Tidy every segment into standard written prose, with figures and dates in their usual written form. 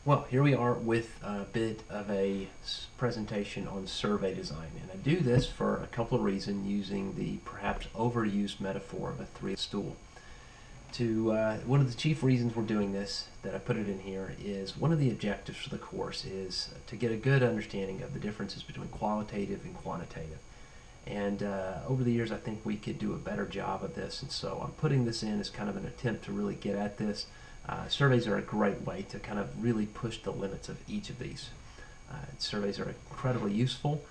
Well, here we are with a bit of a presentation on survey design, and I do this for a couple of reasons using the perhaps overused metaphor of a three stool. One of the chief reasons we're doing this, that I put it in here, is one of the objectives for the course is to get a good understanding of the differences between qualitative and quantitative. And over the years, I think we could do a better job of this, and so I'm putting this in as kind of an attempt to really get at this. Surveys are a great way to kind of really push the limits of each of these. Surveys are incredibly useful.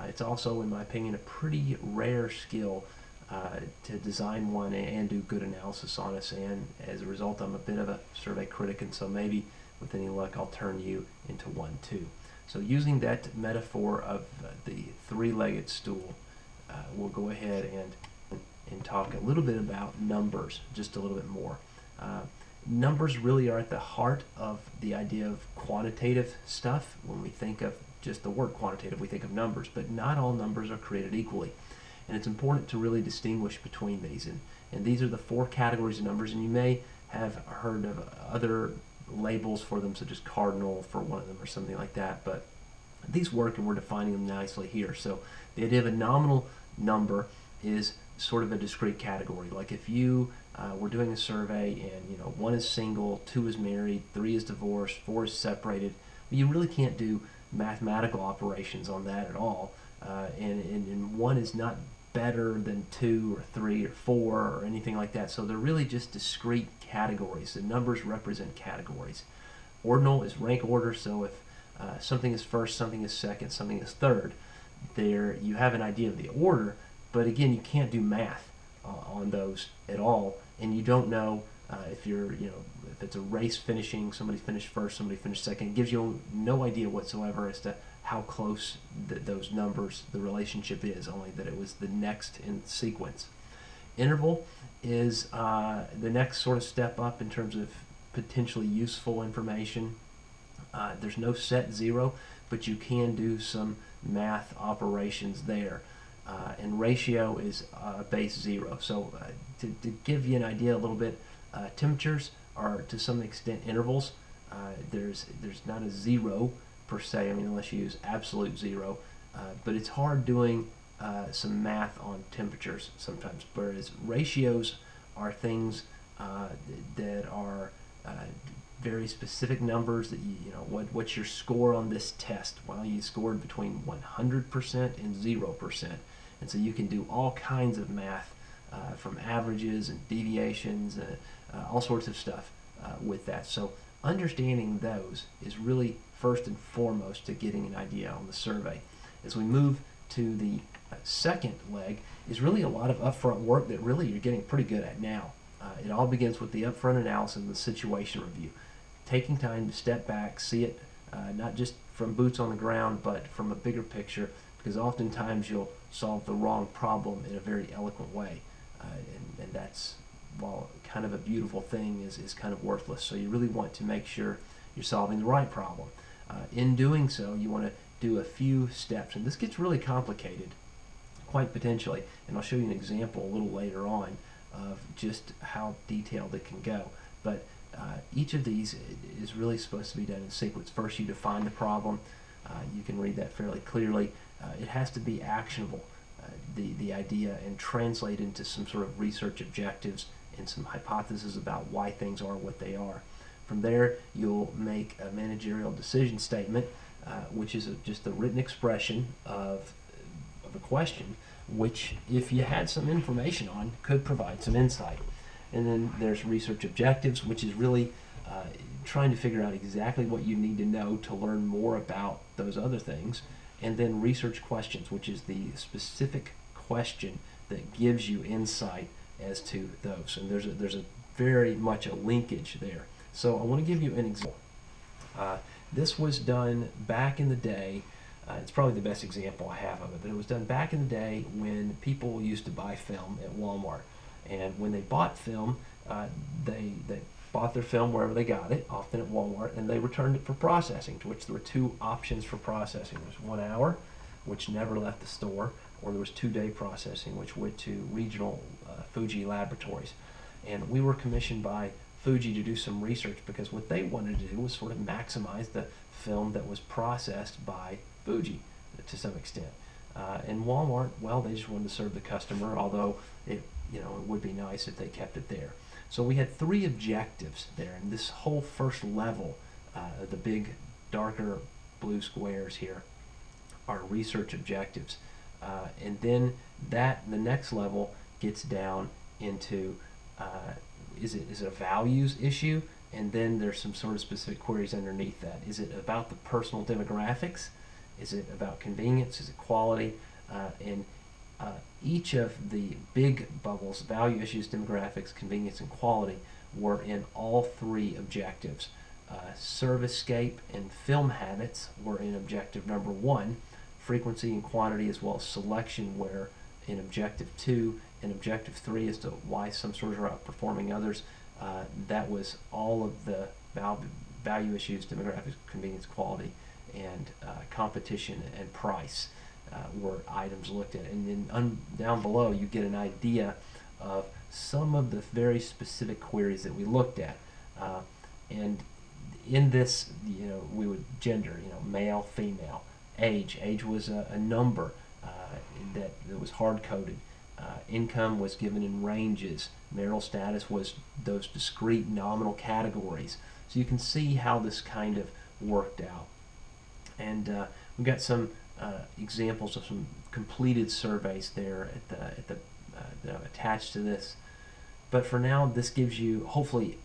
It's also, in my opinion, a pretty rare skill to design one and do good analysis on us, and as a result I'm a bit of a survey critic, and so maybe with any luck I'll turn you into one too. So using that metaphor of the three-legged stool, we'll go ahead and talk a little bit about numbers, just a little bit more. Numbers really are at the heart of the idea of quantitative stuff. When we think of just the word quantitative, we think of numbers, but not all numbers are created equally. And it's important to really distinguish between these. And these are the four categories of numbers, and you may have heard of other labels for them, such as cardinal for one of them or something like that, but these work and we're defining them nicely here. So the idea of a nominal number is sort of a discrete category. Like if you were doing a survey and 1 is single, 2 is married, 3 is divorced, 4 is separated, you really can't do mathematical operations on that at all. And 1 is not better than 2 or 3 or 4 or anything like that. So they're really just discrete categories. The numbers represent categories. Ordinal is rank order, so if something is first, something is second, something is third, there you have an idea of the order, but again, you can't do math on those at all, and you don't know if you're, if it's a race finishing, somebody finished first, somebody finished second. It gives you no idea whatsoever as to how close those numbers, the relationship is, only that it was the next in sequence. Interval is the next sort of step up in terms of potentially useful information. There's no set zero, but you can do some math operations there. And ratio is base 0. So to give you an idea a little bit, temperatures are to some extent intervals. There's not a 0 per se, unless you use absolute 0, but it's hard doing some math on temperatures sometimes, whereas ratios are things that are very specific numbers that what's your score on this test? Well, you scored between 100% and 0%, and so you can do all kinds of math from averages and deviations, all sorts of stuff with that. So understanding those is really first and foremost to getting an idea on the survey. As we move to the second leg, is really a lot of upfront work that really you're getting pretty good at now. It all begins with the upfront analysis and the situation review. Taking time to step back, see it not just from boots on the ground, but from a bigger picture, because oftentimes you'll solve the wrong problem in a very eloquent way. And that's, while kind of a beautiful thing, is kind of worthless. So you really want to make sure you're solving the right problem. In doing so, you want to do a few steps, and this gets really complicated, quite potentially, and I'll show you an example a little later on of just how detailed it can go. But each of these is really supposed to be done in sequence. First, you define the problem. You can read that fairly clearly. It has to be actionable, the idea, and translate into some sort of research objectives and some hypotheses about why things are what they are. From there, you'll make a managerial decision statement, which is just a written expression of a question, which, if you had some information on, could provide some insight. And then there's research objectives, which is really trying to figure out exactly what you need to know to learn more about those other things. And then research questions, which is the specific question that gives you insight as to those. And there's a very much a linkage there. So I want to give you an example. This was done back in the day. It's probably the best example I have of it, but it was done back in the day when people used to buy film at Walmart. And when they bought film, they bought their film wherever they got it, often at Walmart, and they returned it for processing, to which there were two options for processing. There was 1 hour, which never left the store, or there was 2-day processing, which went to regional Fuji laboratories. And we were commissioned by Fuji to do some research, because what they wanted to do was sort of maximize the film that was processed by Fuji to some extent. And Walmart, well, they just wanted to serve the customer, although it would be nice if they kept it there. So we had 3 objectives there, and this whole first level, the big darker blue squares here, are research objectives. And then the next level gets down into is it a values issue, and then there's some sort of specific queries underneath that. Is it about the personal demographics? Is it about convenience? Is it quality? And each of the big bubbles, value issues, demographics, convenience, and quality, were in all 3 objectives. Servicescape and film habits were in objective number 1. Frequency and quantity, as well as selection, were in objective 2. And objective 3 as to why some stores are outperforming others. That was all of the value issues, demographics, convenience, quality, and competition and price were items looked at. And then down below you get an idea of some of the very specific queries that we looked at. And in this, we would gender, male, female, age. Age was a number that was hard-coded. Income was given in ranges. Marital status was those discrete nominal categories. So you can see how this kind of worked out. And we've got some examples of some completed surveys there at the that I've attached to this. But for now, this gives you, hopefully,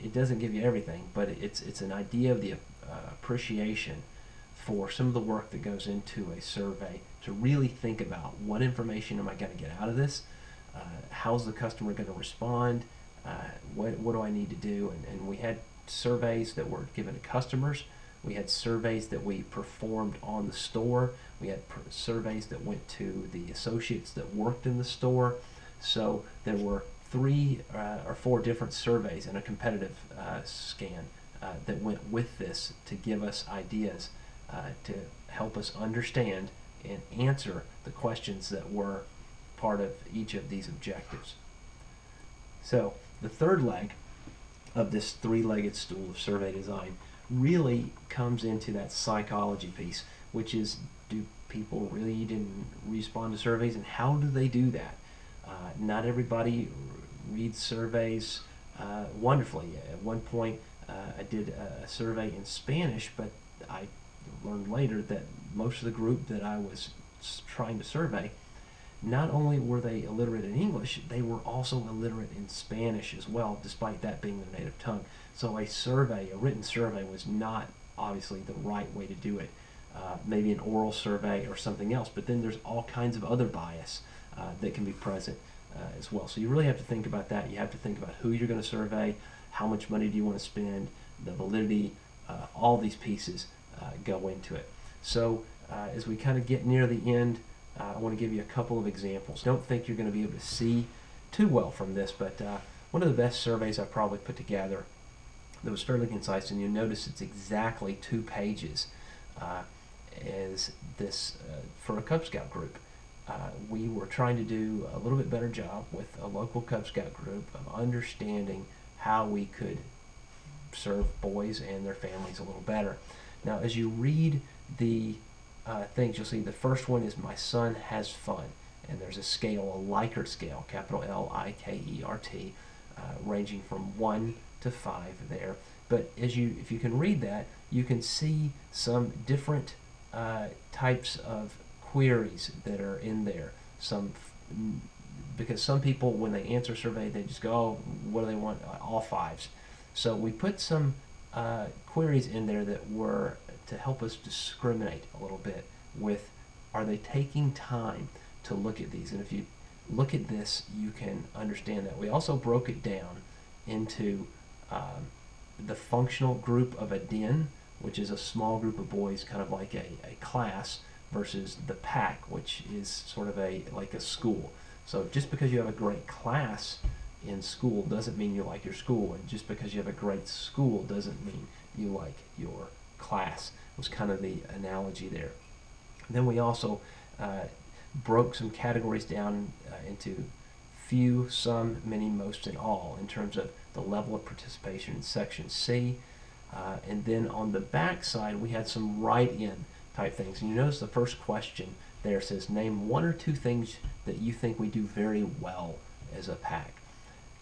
it doesn't give you everything, but it's an idea of the appreciation for some of the work that goes into a survey, to really think about what information am I going to get out of this, how's the customer going to respond, what do I need to do. And we had surveys that were given to customers, we had surveys that we performed on the store, we had surveys that went to the associates that worked in the store. So there were 3 or 4 different surveys and a competitive scan that went with this to give us ideas to help us understand and answer the questions that were part of each of these objectives. So the third leg of this 3-legged stool of survey design really comes into that psychology piece, which is, do people read and respond to surveys, and how do they do that? Not everybody reads surveys wonderfully. At one point I did a survey in Spanish, but I learned later that most of the group that I was trying to survey, not only were they illiterate in English, they were also illiterate in Spanish as well, despite that being their native tongue. So a written survey was not obviously the right way to do it. Maybe an oral survey or something else, but then there's all kinds of other bias that can be present as well. So you really have to think about that. You have to think about who you're going to survey, how much money do you want to spend, the validity, all these pieces go into it. So as we kind of get near the end, I want to give you a couple of examples. Don't think you're going to be able to see too well from this, but one of the best surveys I've probably put together that was fairly concise, and you'll notice it's exactly 2 pages, is this for a Cub Scout group. We were trying to do a little bit better job with a local Cub Scout group of understanding how we could serve boys and their families a little better. Now, as you read the things, you'll see the first one is my son has fun, and there's a scale, a Likert scale, capital L-I-K-E-R-T, ranging from 1 to 5 there. But if you can read that, you can see some different types of queries that are in there. Because some people, when they answer a survey, they just go, oh, what do they want? All 5s. So we put some queries in there that were to help us discriminate a little bit with, are they taking time to look at these? And if you look at this, you can understand that. We also broke it down into the functional group of a den, which is a small group of boys, kind of like a class, versus the pack, which is sort of like a school. So just because you have a great class in school doesn't mean you like your school, and just because you have a great school doesn't mean you like your class. Was kind of the analogy there. And then we also broke some categories down into few, some, many, most, and all in terms of the level of participation in section C. And then on the back side, we had some write-in type things. And you notice the first question there says, name one or two things that you think we do very well as a pack.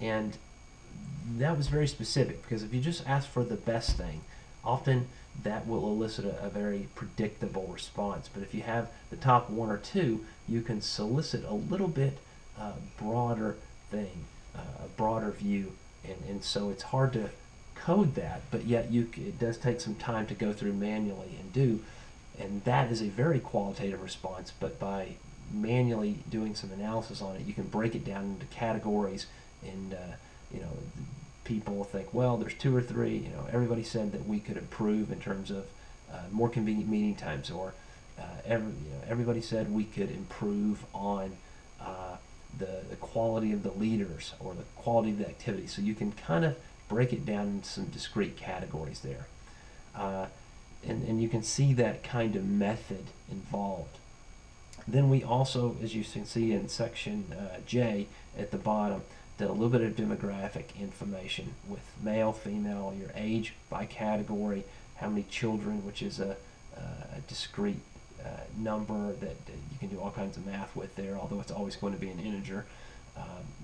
And that was very specific, because if you just ask for the best thing, often that will elicit a very predictable response. But if you have the top one or two, you can solicit a little bit broader thing, a broader view. And so it's hard to code that, but yet it does take some time to go through manually and do. And that is a very qualitative response, but by manually doing some analysis on it, you can break it down into categories. And people think, well, there's two or three. Everybody said that we could improve in terms of more convenient meeting times, or everybody said we could improve on the quality of the leaders or the quality of the activity. So you can kind of break it down into some discrete categories there. And you can see that kind of method involved. Then we also, as you can see in section J at the bottom, did a little bit of demographic information with male, female, your age by category, how many children, which is a discrete number that you can do all kinds of math with there, although it's always going to be an integer,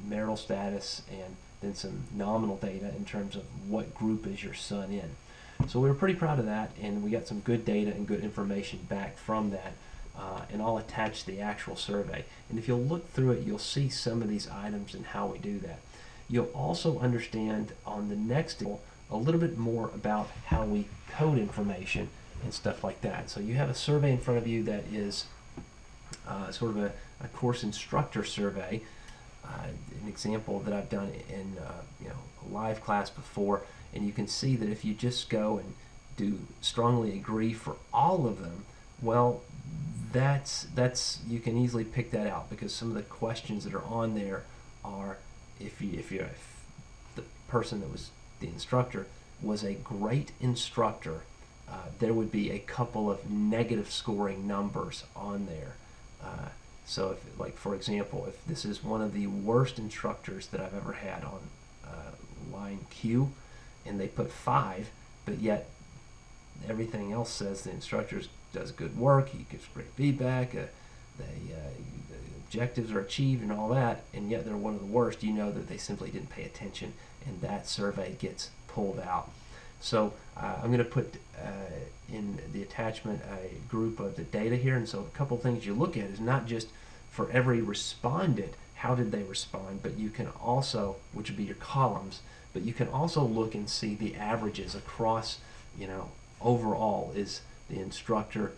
marital status, and then some nominal data in terms of what group is your son in. So we were pretty proud of that, and we got some good data and good information back from that. And I'll attach the actual survey. And if you'll look through it, you'll see some of these items and how we do that. You'll also understand on the next a little bit more about how we code information and stuff like that. So you have a survey in front of you that is sort of a course instructor survey. An example that I've done in a live class before, and you can see that if you just go and do strongly agree for all of them, well, that's you can easily pick that out, because some of the questions that are on there are, if the person that was the instructor was a great instructor, there would be a couple of negative scoring numbers on there. So if, like for example, if this is one of the worst instructors that I've ever had on line Q, and they put 5, but yet everything else says the instructor does good work, he gives great feedback, the objectives are achieved and all that, and yet they're one of the worst, you know that they simply didn't pay attention, and that survey gets pulled out. So I'm going to put in the attachment a group of the data here, and so a couple things you look at is not just for every respondent, how did they respond, but you can also, which would be your columns, but you can also look and see the averages across, overall, is the instructor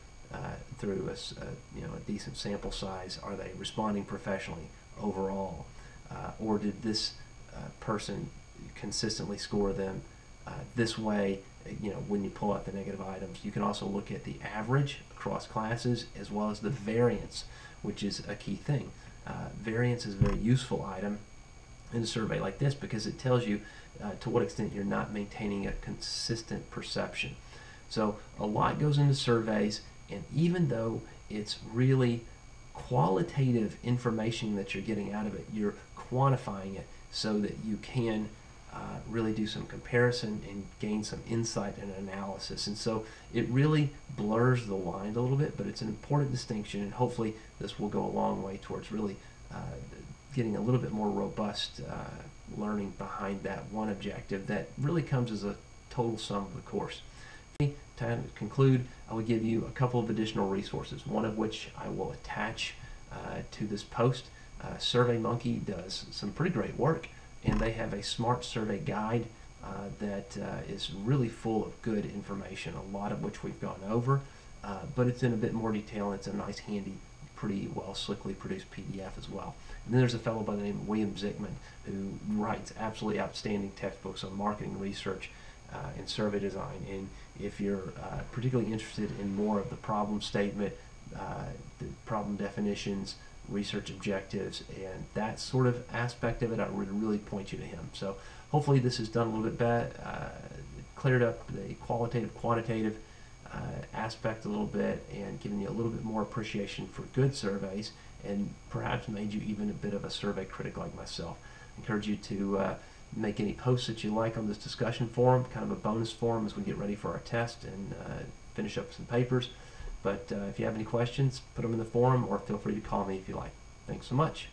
through a decent sample size, are they responding professionally overall, or did this person consistently score them this way? When you pull out the negative items, you can also look at the average across classes as well as the variance, which is a key thing. Variance is a very useful item in a survey like this, because it tells you to what extent you're not maintaining a consistent perception. So a lot goes into surveys, and even though it's really qualitative information that you're getting out of it, you're quantifying it so that you can really do some comparison and gain some insight and analysis. And so it really blurs the line a little bit, but it's an important distinction, and hopefully this will go a long way towards really getting a little bit more robust learning behind that one objective that really comes as a total sum of the course. To conclude, I will give you a couple of additional resources, one of which I will attach to this post. SurveyMonkey does some pretty great work, and they have a smart survey guide that is really full of good information, a lot of which we've gone over, but it's in a bit more detail, and it's a nice, handy, pretty well slickly produced PDF as well. And then there's a fellow by the name of William Zickman who writes absolutely outstanding textbooks on marketing research and survey design. And if you're particularly interested in more of the problem statement, the problem definitions, research objectives, and that sort of aspect of it, I would really point you to him. So hopefully this has done a little bit better, cleared up the qualitative, quantitative aspect a little bit, and given you a little bit more appreciation for good surveys, and perhaps made you even a bit of a survey critic like myself. I encourage you to make any posts that you like on this discussion forum, kind of a bonus forum as we get ready for our test and finish up some papers. But if you have any questions, put them in the forum, or feel free to call me if you like. Thanks so much.